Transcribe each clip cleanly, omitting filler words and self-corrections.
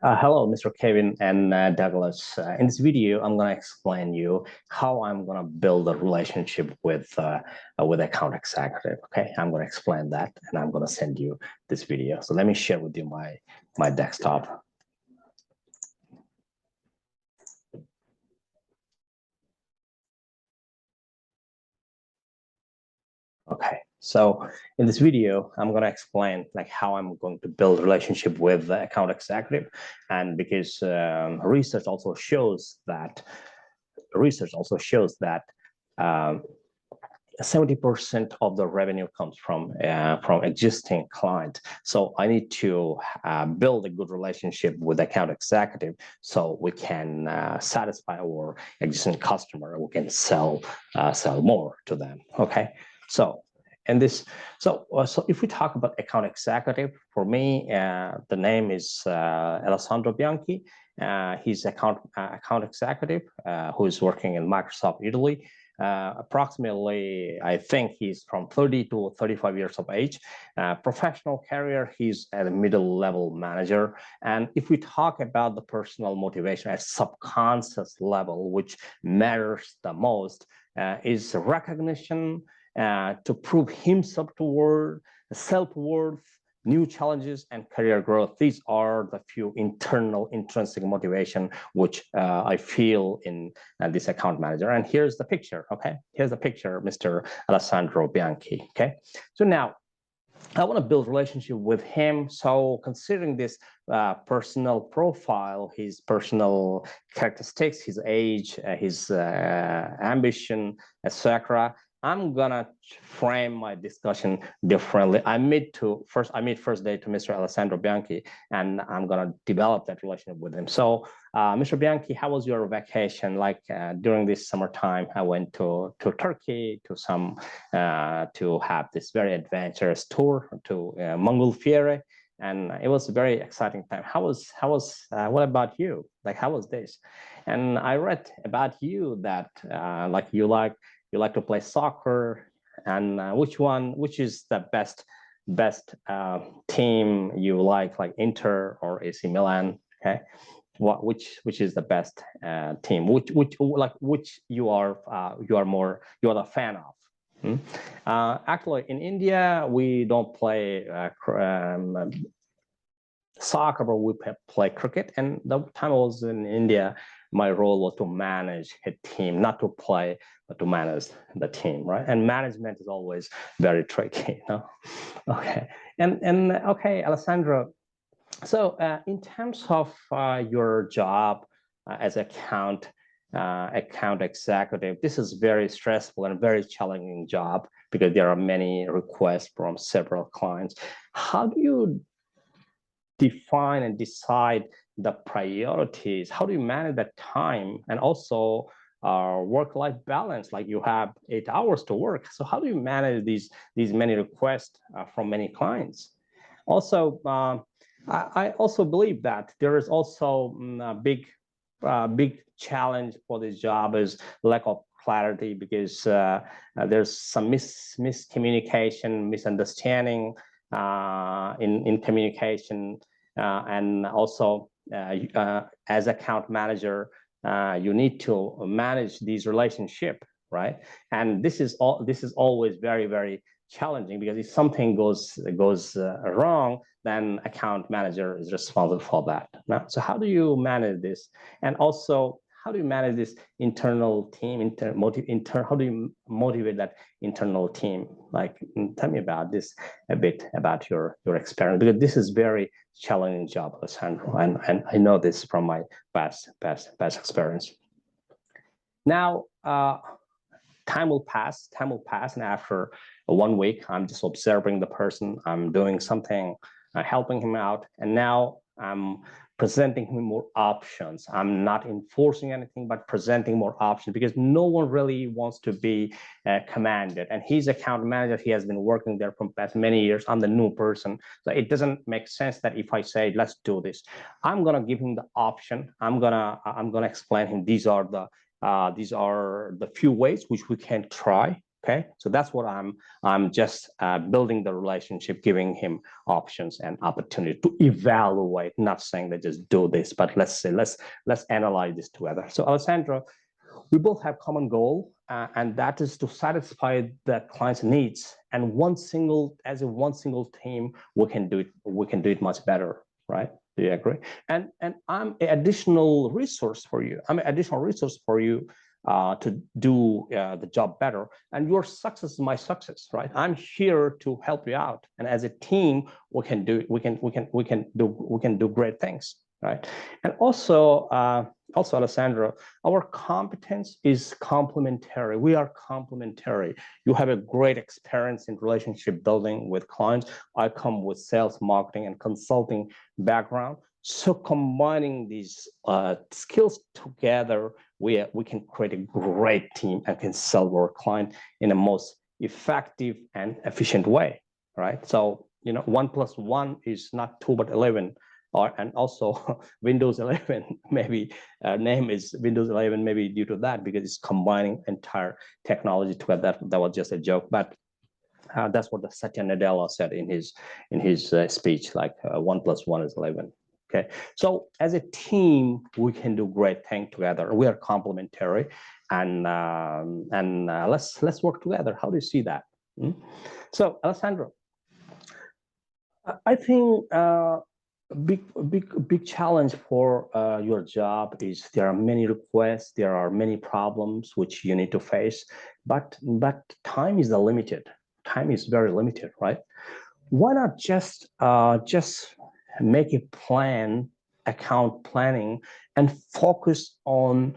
Hello, Mr. Kevin and Douglas. In this video, I'm going to explain you how I'm going to build a relationship with account executive. Okay, I'm going to explain that, and I'm going to send you this video. So let me share with you my desktop. Okay, so in this video, I'm going to explain like how I'm going to build a relationship with the account executive, and because research also shows that 70% of the revenue comes from existing client. So I need to build a good relationship with account executive so we can satisfy our existing customer. We can sell more to them. Okay, so so if we talk about account executive, for me, the name is Alessandro Bianchi. He's account executive who is working in Microsoft Italy. Approximately, I think he's from 30 to 35 years of age. Professional career, he's at a middle level manager. And if we talk about the personal motivation at subconscious level, which matters the most, is recognition, to prove himself toward self-worth, new challenges, and career growth. These are the few internal intrinsic motivation which I feel in this account manager. And here's the picture. Okay, here's the picture, Mr. Alessandro Bianchi. Okay, so now I want to build relationship with him. So considering this personal profile, his personal characteristics, his age, his ambition, etc., I'm gonna frame my discussion differently. I meet first day to Mr. Alessandro Bianchi, and I'm gonna develop that relationship with him. So, Mr. Bianchi, how was your vacation? Like during this summertime, I went to Turkey to have this very adventurous tour to Montgolfiere, and it was a very exciting time. What about you? Like, how was this? And I read about you that like you like to play soccer, and which is the best team you like Inter or AC Milan? Okay, which is the best team? Which you are the fan of? Actually, in India, we don't play soccer, but we play cricket. And the time I was in India, my role was to manage a team, not to play, but to manage the team, right? And management is always very tricky, you know? Okay, and okay, Alessandro. So in terms of your job as account executive, this is very stressful and very challenging job because there are many requests from several clients. How do you define and decide the priorities? How do you manage that time? And also work-life balance, like you have 8 hours to work. So how do you manage these many requests from many clients? Also, I also believe that there is also a big challenge for this job is lack of clarity, because there's some miscommunication, misunderstanding in communication, and also as account manager, you need to manage these relationship, right? And this is always very challenging, because if something goes wrong, then account manager is responsible for that. Now, so how do you manage this? And also, how do you manage this internal team? How do you motivate that internal team? Like, tell me about this a bit, about your experience, because this is very challenging job, Alessandro, and I know this from my past experience. Now, time will pass, and after 1 week, I'm just observing the person. I'm doing something, helping him out, and now I'm presenting him more options. I'm not enforcing anything, but presenting more options, because no one really wants to be commanded. And he's account manager. He has been working there for past many years. I'm the new person. So it doesn't make sense that if I say, let's do this, I'm gonna give him the option. I'm gonna explain him these are the few ways which we can try. Okay, so that's what I'm just building the relationship, giving him options and opportunity to evaluate. Not saying that just do this, but let's analyze this together. So Alessandro, we both have common goal, and that is to satisfy the client's needs. And as a one single team, we can do it much better, right? Do you agree? And I'm an additional resource for you. To do the job better, and your success is my success, right? I'm here to help you out, and as a team, we can do great things, right? And also, Alessandro, our competence is complementary. We are complementary. You have a great experience in relationship building with clients. I come with sales, marketing, and consulting background. So combining these skills together, we can create a great team and can serve our client in a most effective and efficient way, right? So, 1+1 is not 2, but 11. And also Windows 11, maybe name is Windows 11, maybe due to that, because it's combining entire technology together. That was just a joke, but that's what the Satya Nadella said in his speech, like 1+1 is 11. Okay, so as a team, we can do great things together. We are complementary, and let's work together. How do you see that? So, Alessandro, I think big challenge for your job is there are many requests, there are many problems which you need to face, but time is limited. Time is very limited, right? Why not just make a plan, account planning, and focus on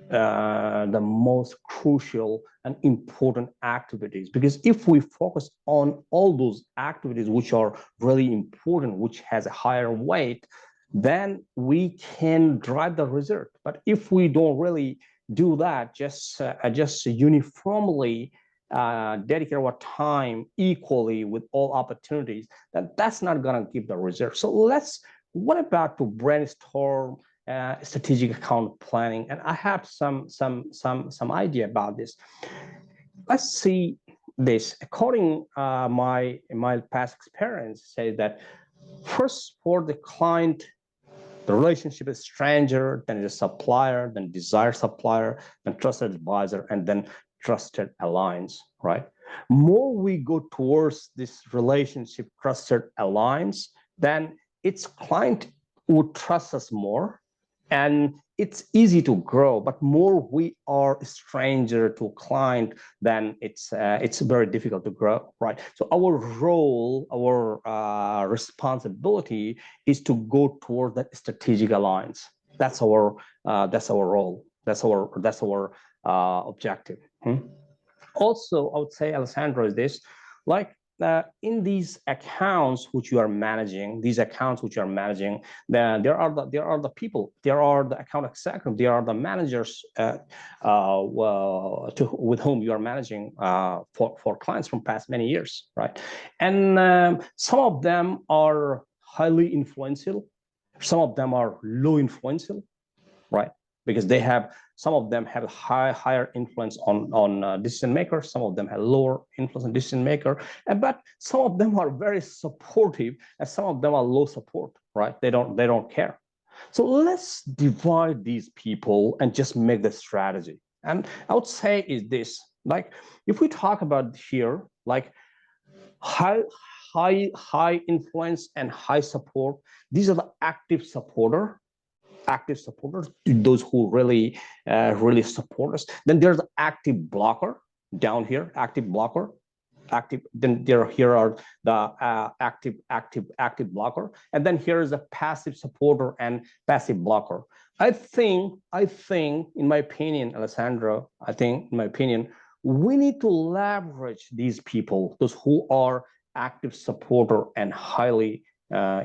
the most crucial and important activities? Because if we focus on all those activities which are really important, which has a higher weight, then we can drive the result. But if we don't really do that, just uniformly dedicate our time equally with all opportunities, then that's not going to give the result. So what about to brainstorm strategic account planning? And I have some idea about this. Let's see this. According my past experience, say that first, for the client, the relationship is stranger, then it's a supplier, then desired supplier, then trusted advisor, and then trusted alliance, right? More we go towards this relationship, trusted alliance, then its client would trust us more, and it's easy to grow. But more we are a stranger to a client, then it's very difficult to grow, right? So our role, our responsibility is to go toward that strategic alliance. That's our role. That's our objective. Also, I would say, Alessandro, is this, like in these accounts which you are managing, there are the people, there are the account executives, there are the managers with whom you are managing for clients from past many years, right? And some of them are highly influential, some of them are low influential, right? Because some of them have higher influence on decision makers, some of them have lower influence on decision maker, but some of them are very supportive, and some of them are low support, right? They don't care. So let's divide these people and just make the strategy. And I would say is this, like if we talk about here, like high influence and high support, these are the active supporters, those who really support us. Then there's the active blocker down here, then here are the active blocker, and then here is a passive supporter and passive blocker. I think in my opinion, Alessandro, we need to leverage these people, those who are active supporter and highly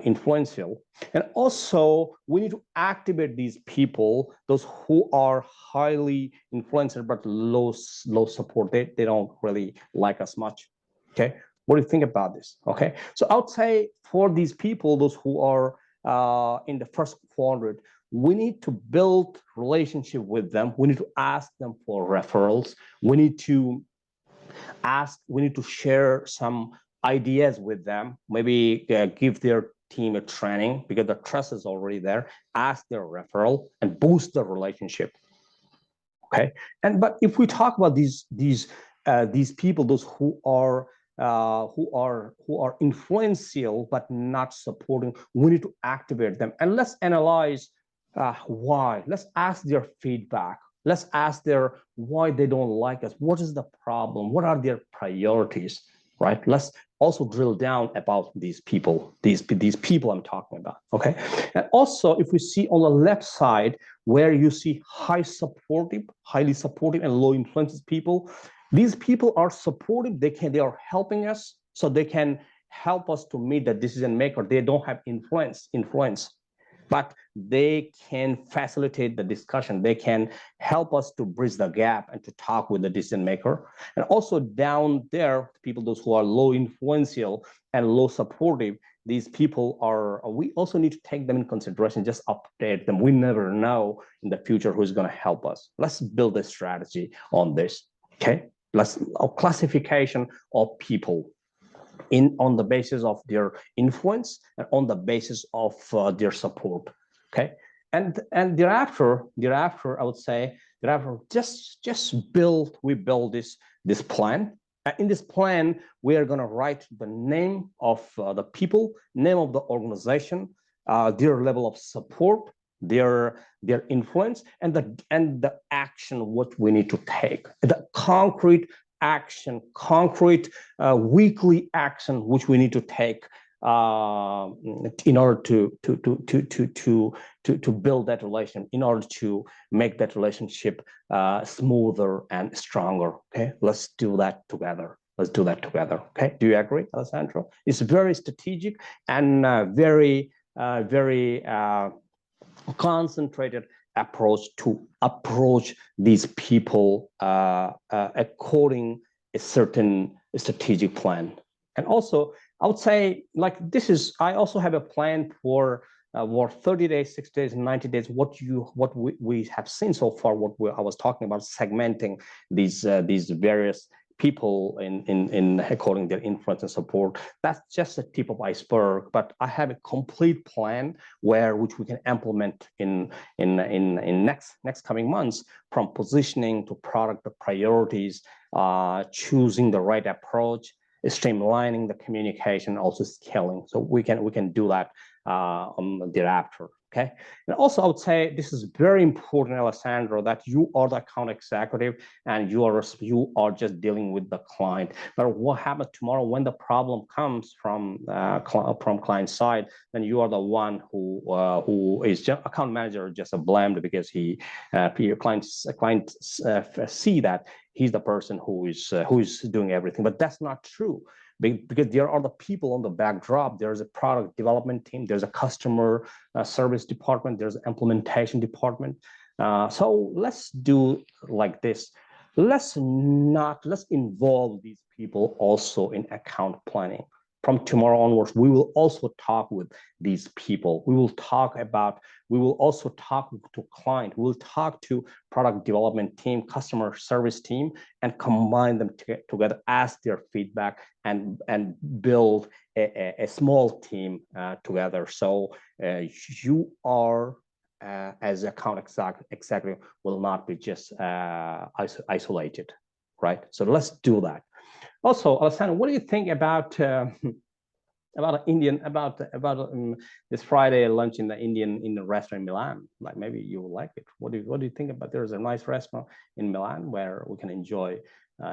influential, and also we need to activate these people, those who are highly influential but low support. They don't really like us much. Okay, what do you think about this? Okay, so I would say for these people, those who are in the first quadrant, we need to build relationship with them. We need to ask them for referrals. We need to We need to share some ideas with them, maybe give their team a training because the trust is already there, ask their referral and boost the relationship. Okay, but if we talk about these people, those who are influential but not supporting, we need to activate them and let's analyze why. Let's ask their feedback. Let's ask their why they don't like us. What is the problem? What are their priorities? Right? Let's also drill down about these people, these people I'm talking about. Okay, and also if we see on the left side where you see highly supportive, and low influence people, these people are supportive. They are helping us, so they can help us to meet the decision maker. They don't have influence, but they can facilitate the discussion. They can help us to bridge the gap and to talk with the decision maker. And also down there, people, those who are low influential and low supportive, these people we also need to take them in consideration, just update them. We never know in the future who's going to help us. Let's build a strategy on this, okay? A classification of people on the basis of their influence and on the basis of their support, okay? And thereafter, I would say, we build this plan. In this plan, we are going to write the name of the people, name of the organization, their level of support, their influence, and the action what we need to take, the concrete action, weekly action which we need to take in order to build that relation, in order to make that relationship smoother and stronger. Okay, let's do that together. Okay, do you agree, Alessandro? It's very strategic and very concentrated approach to approach these people according a certain strategic plan. And also, I would say, like, I also have a plan for 30 days, 60 days, 90 days. What we have seen so far, I was talking about, segmenting these various people in according to their influence and support. That's just a tip of iceberg, but I have a complete plan which we can implement in next coming months, from positioning to product priorities, choosing the right approach, streamlining the communication, also scaling. So we can do that thereafter. Okay. And also, I would say this is very important, Alessandro, that you are the account executive and you are just dealing with the client. But what happens tomorrow when the problem comes from client side? Then you are the one who is just account manager, just blamed because your clients see that he's the person who is doing everything. But that's not true, because there are the people on the backdrop. There's a product development team, there's a customer service department, there's an implementation department. So let's do like this. Let's involve these people also in account planning. From tomorrow onwards, we will also talk with these people. We will also talk to client. We'll talk to product development team, customer service team, and combine them together, ask their feedback, and build a small team together. So you are, as account executive, will not be just isolated, right? So let's do that. Also, Alessandro, what do you think about this Friday lunch in the Indian restaurant in Milan? Like, maybe you will like it. What do you think about? There's a nice restaurant in Milan where we can enjoy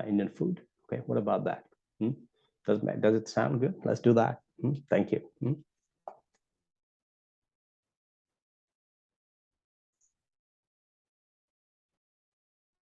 Indian food. Okay, what about that? Does it sound good? Let's do that. Thank you.